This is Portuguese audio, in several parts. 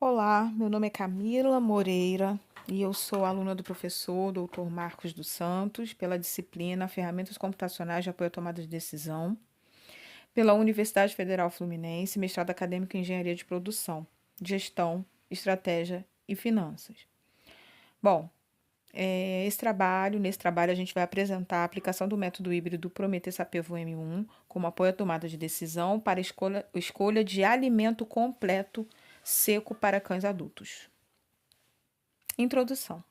Olá, meu nome é Camila Moreira e eu sou aluna do professor Dr. Marcos dos Santos pela disciplina Ferramentas Computacionais de Apoio à Tomada de Decisão, pela Universidade Federal Fluminense, mestrado acadêmico em Engenharia de Produção, Gestão, Estratégia e Finanças. Bom, nesse trabalho a gente vai apresentar a aplicação do método híbrido Prometê-Sapevô M1 como apoio à tomada de decisão para escolha de alimento completo seco para cães adultos. Introdução.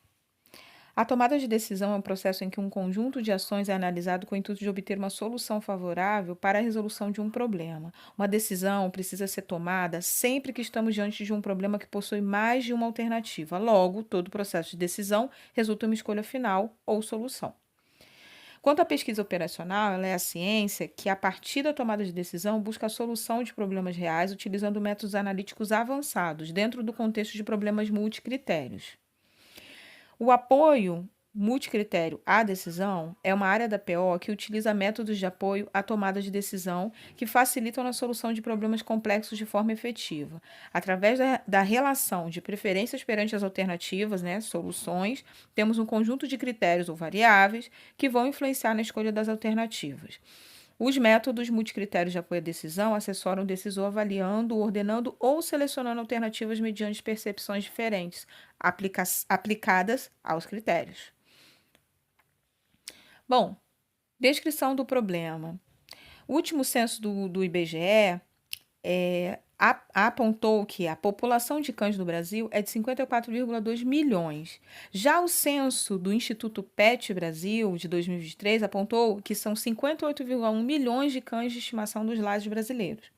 A tomada de decisão é um processo em que um conjunto de ações é analisado com o intuito de obter uma solução favorável para a resolução de um problema. Uma decisão precisa ser tomada sempre que estamos diante de um problema que possui mais de uma alternativa. Logo, todo processo de decisão resulta em uma escolha final ou solução. Quanto à pesquisa operacional, ela é a ciência que, a partir da tomada de decisão, busca a solução de problemas reais utilizando métodos analíticos avançados, dentro do contexto de problemas multicritérios. O apoio multicritério à decisão é uma área da PO que utiliza métodos de apoio à tomada de decisão que facilitam a solução de problemas complexos de forma efetiva. Através da relação de preferências perante as alternativas, soluções, temos um conjunto de critérios ou variáveis que vão influenciar na escolha das alternativas. Os métodos multicritérios de apoio à decisão assessoram o decisor avaliando, ordenando ou selecionando alternativas mediante percepções diferentes, aplicadas aos critérios. Bom, descrição do problema. O último censo do IBGE apontou que a população de cães do Brasil é de 54,2 milhões. Já o censo do Instituto PET Brasil, de 2023, apontou que são 58,1 milhões de cães de estimação dos lares brasileiros.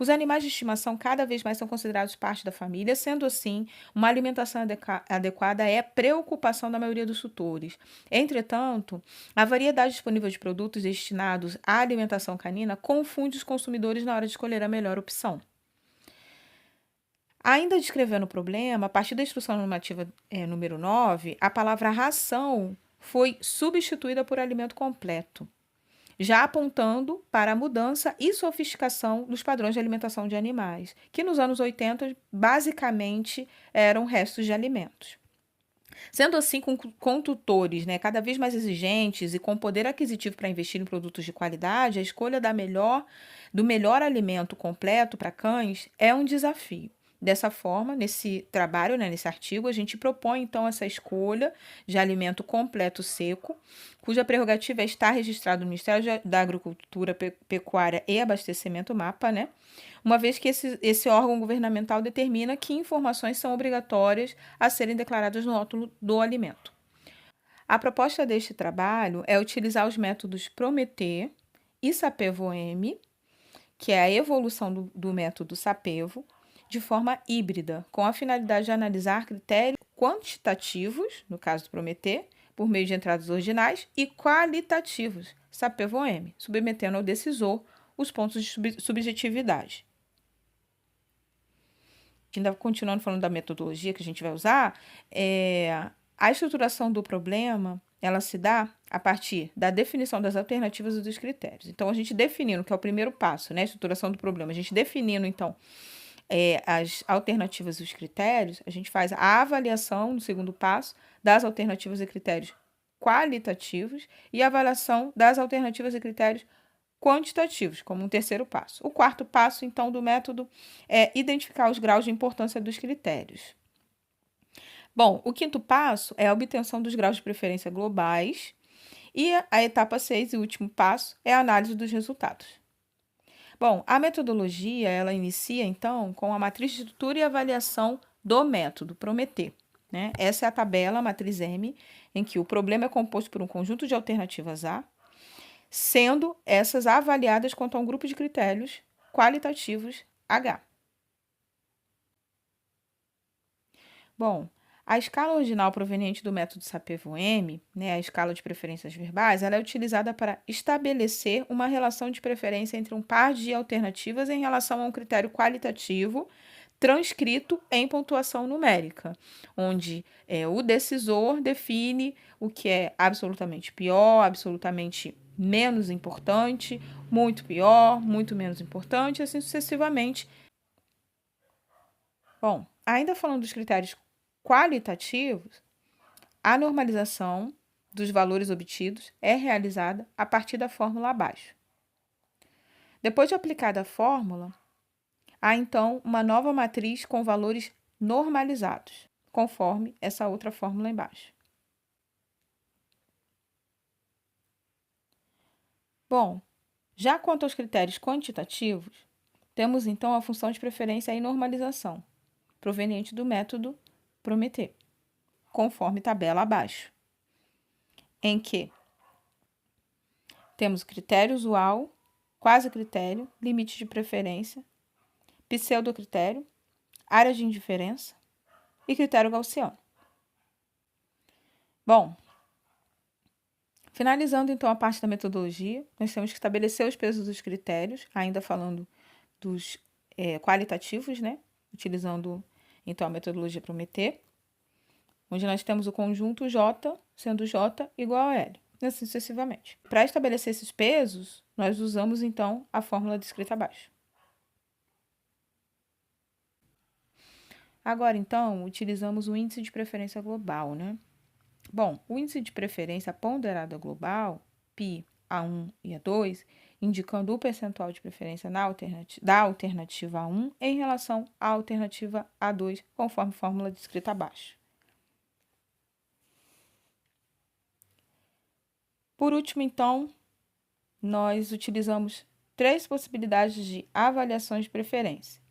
Os animais de estimação cada vez mais são considerados parte da família, sendo assim, uma alimentação adequada é preocupação da maioria dos tutores. Entretanto, a variedade disponível de produtos destinados à alimentação canina confunde os consumidores na hora de escolher a melhor opção. Ainda descrevendo o problema, a partir da instrução normativa número 9, a palavra ração foi substituída por alimento completo, já apontando para a mudança e sofisticação dos padrões de alimentação de animais, que nos anos 80 basicamente eram restos de alimentos. Sendo assim, com tutores cada vez mais exigentes e com poder aquisitivo para investir em produtos de qualidade, a escolha do melhor alimento completo para cães é um desafio. Dessa forma, nesse trabalho, nesse artigo, a gente propõe, então, essa escolha de alimento completo seco, cuja prerrogativa é estar registrado no Ministério da Agricultura, Pecuária e Abastecimento, MAPA, uma vez que esse órgão governamental determina que informações são obrigatórias a serem declaradas no rótulo do alimento. A proposta deste trabalho é utilizar os métodos Prometê e Sapevô-M, que é a evolução do método Sapevo, de forma híbrida, com a finalidade de analisar critérios quantitativos, no caso do Prometê, por meio de entradas ordinais, e qualitativos, Sapevô-M, submetendo ao decisor os pontos de subjetividade. Ainda continuando falando da metodologia que a gente vai usar, a estruturação do problema, ela se dá a partir da definição das alternativas e dos critérios. Então, a gente definindo, que é o primeiro passo, a estruturação do problema, a gente definindo, então, as alternativas e os critérios, a gente faz a avaliação, no segundo passo, das alternativas e critérios qualitativos e a avaliação das alternativas e critérios quantitativos, como um terceiro passo. O quarto passo, então, do método é identificar os graus de importância dos critérios. Bom, o quinto passo é a obtenção dos graus de preferência globais e a etapa 6 e último passo é a análise dos resultados. Bom, a metodologia, ela inicia, então, com a matriz de estrutura e avaliação do método Prometê. Essa é a tabela, a matriz M, em que o problema é composto por um conjunto de alternativas A, sendo essas avaliadas quanto a um grupo de critérios qualitativos H. Bom, a escala ordinal proveniente do método Sapevô-M, a escala de preferências verbais, ela é utilizada para estabelecer uma relação de preferência entre um par de alternativas em relação a um critério qualitativo transcrito em pontuação numérica, onde o decisor define o que é absolutamente pior, absolutamente menos importante, muito pior, muito menos importante, assim sucessivamente. Bom, ainda falando dos critérios qualitativos, a normalização dos valores obtidos é realizada a partir da fórmula abaixo. Depois de aplicada a fórmula, há então uma nova matriz com valores normalizados, conforme essa outra fórmula embaixo. Bom, já quanto aos critérios quantitativos, temos então a função de preferência e normalização, proveniente do método Prometer, conforme tabela abaixo, em que temos o critério usual, quase critério, limite de preferência, pseudocritério, área de indiferença e critério gaussiano. Bom, finalizando então a parte da metodologia, nós temos que estabelecer os pesos dos critérios, ainda falando dos qualitativos, né? Utilizando então a metodologia Prometer, onde nós temos o conjunto J, sendo J igual a L, e assim sucessivamente. Para estabelecer esses pesos, nós usamos então a fórmula descrita abaixo. Agora, então, utilizamos o índice de preferência global, né? Bom, o índice de preferência ponderada global, π, A1 e A2, indicando o percentual de preferência da alternativa A1 em relação à alternativa A2, conforme fórmula descrita abaixo. Por último, então, nós utilizamos 3 possibilidades de avaliações de preferência.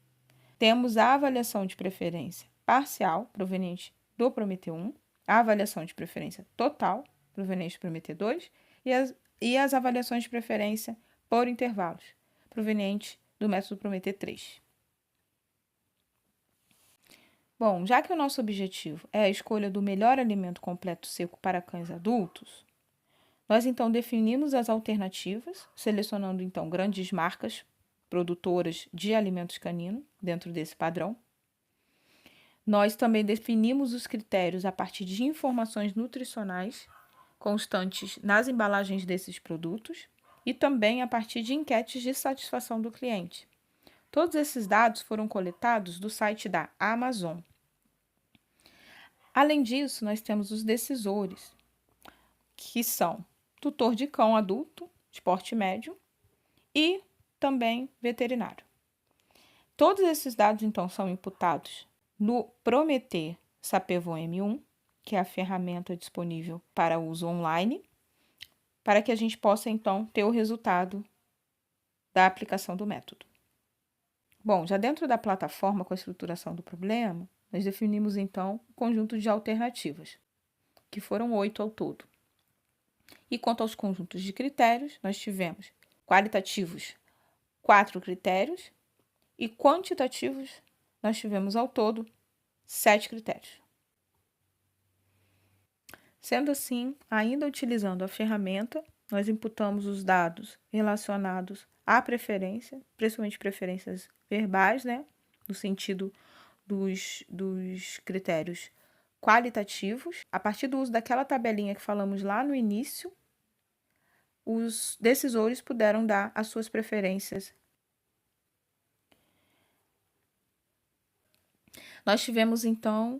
Temos a avaliação de preferência parcial, proveniente do Prometeu 1, a avaliação de preferência total, proveniente do Prometeu 2, e as avaliações de preferência por intervalos, proveniente do método Prometeu 3. Bom, já que o nosso objetivo é a escolha do melhor alimento completo seco para cães adultos, nós então definimos as alternativas, selecionando então grandes marcas produtoras de alimentos caninos dentro desse padrão. Nós também definimos os critérios a partir de informações nutricionais constantes nas embalagens desses produtos e também a partir de enquetes de satisfação do cliente. Todos esses dados foram coletados do site da Amazon. Além disso, nós temos os decisores, que são tutor de cão adulto, de porte médio, e também veterinário. Todos esses dados, então, são imputados no Prometer Sapevo M1, que é a ferramenta disponível para uso online, para que a gente possa, então, ter o resultado da aplicação do método. Bom, já dentro da plataforma com a estruturação do problema, nós definimos, então, o conjunto de alternativas, que foram 8 ao todo. E quanto aos conjuntos de critérios, nós tivemos qualitativos, 4 critérios, e quantitativos, nós tivemos ao todo 7 critérios. Sendo assim, ainda utilizando a ferramenta, nós imputamos os dados relacionados à preferência, principalmente preferências verbais, né? No sentido dos critérios qualitativos. A partir do uso daquela tabelinha que falamos lá no início, os decisores puderam dar as suas preferências. Nós tivemos, então,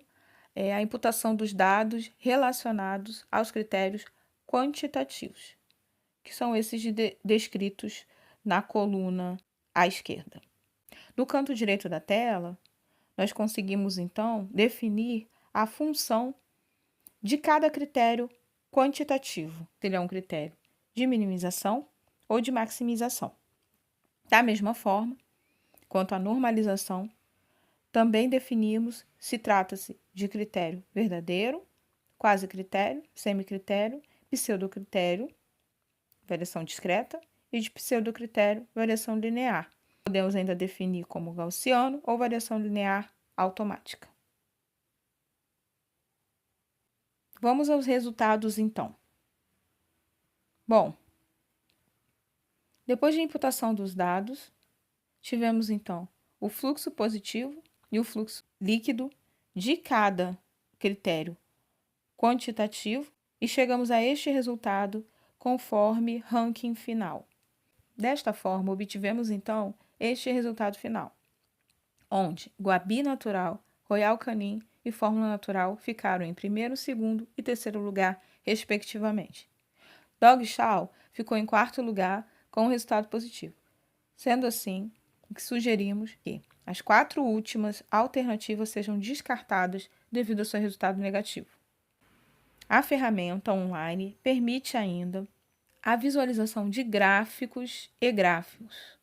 a imputação dos dados relacionados aos critérios quantitativos, que são esses descritos na coluna à esquerda. No canto direito da tela, nós conseguimos, então, definir a função de cada critério quantitativo. Ele é um critério de minimização ou de maximização. Da mesma forma, quanto à normalização, também definimos se trata-se de critério verdadeiro, quase critério, semicritério, pseudocritério, variação discreta, e de pseudocritério, variação linear. Podemos ainda definir como gaussiano ou variação linear automática. Vamos aos resultados, então. Bom, depois de imputação dos dados, tivemos, então, o fluxo positivo e o fluxo líquido de cada critério quantitativo e chegamos a este resultado conforme ranking final. Desta forma, obtivemos, então, este resultado final, onde Guabi natural Royal Canin e Fórmula Natural ficaram em primeiro, segundo e terceiro lugar, respectivamente. Dog Chow ficou em quarto lugar com um resultado positivo. Sendo assim, sugerimos que as 4 últimas alternativas sejam descartadas devido ao seu resultado negativo. A ferramenta online permite ainda a visualização de gráficos e gráficos.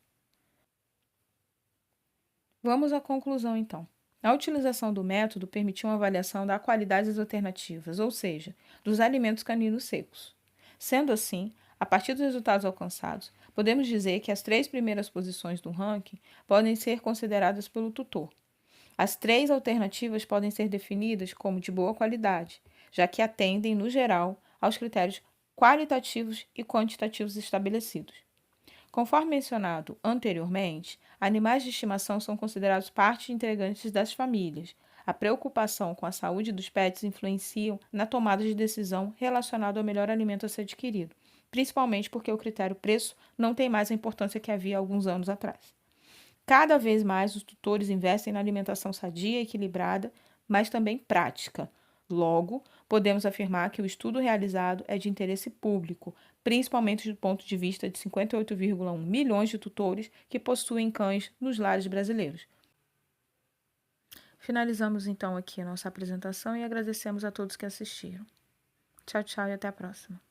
Vamos à conclusão, então. A utilização do método permitiu uma avaliação da qualidade das alternativas, ou seja, dos alimentos caninos secos. Sendo assim, a partir dos resultados alcançados, podemos dizer que as 3 primeiras posições do ranking podem ser consideradas pelo tutor. As 3 alternativas podem ser definidas como de boa qualidade, já que atendem, no geral, aos critérios qualitativos e quantitativos estabelecidos. Conforme mencionado anteriormente, animais de estimação são considerados parte integrante das famílias. A preocupação com a saúde dos pets influencia na tomada de decisão relacionada ao melhor alimento a ser adquirido, principalmente porque o critério preço não tem mais a importância que havia alguns anos atrás. Cada vez mais os tutores investem na alimentação sadia e equilibrada, mas também prática. Logo, podemos afirmar que o estudo realizado é de interesse público, principalmente do ponto de vista de 58,1 milhões de tutores que possuem cães nos lares brasileiros. Finalizamos então aqui a nossa apresentação e agradecemos a todos que assistiram. Tchau, tchau e até a próxima.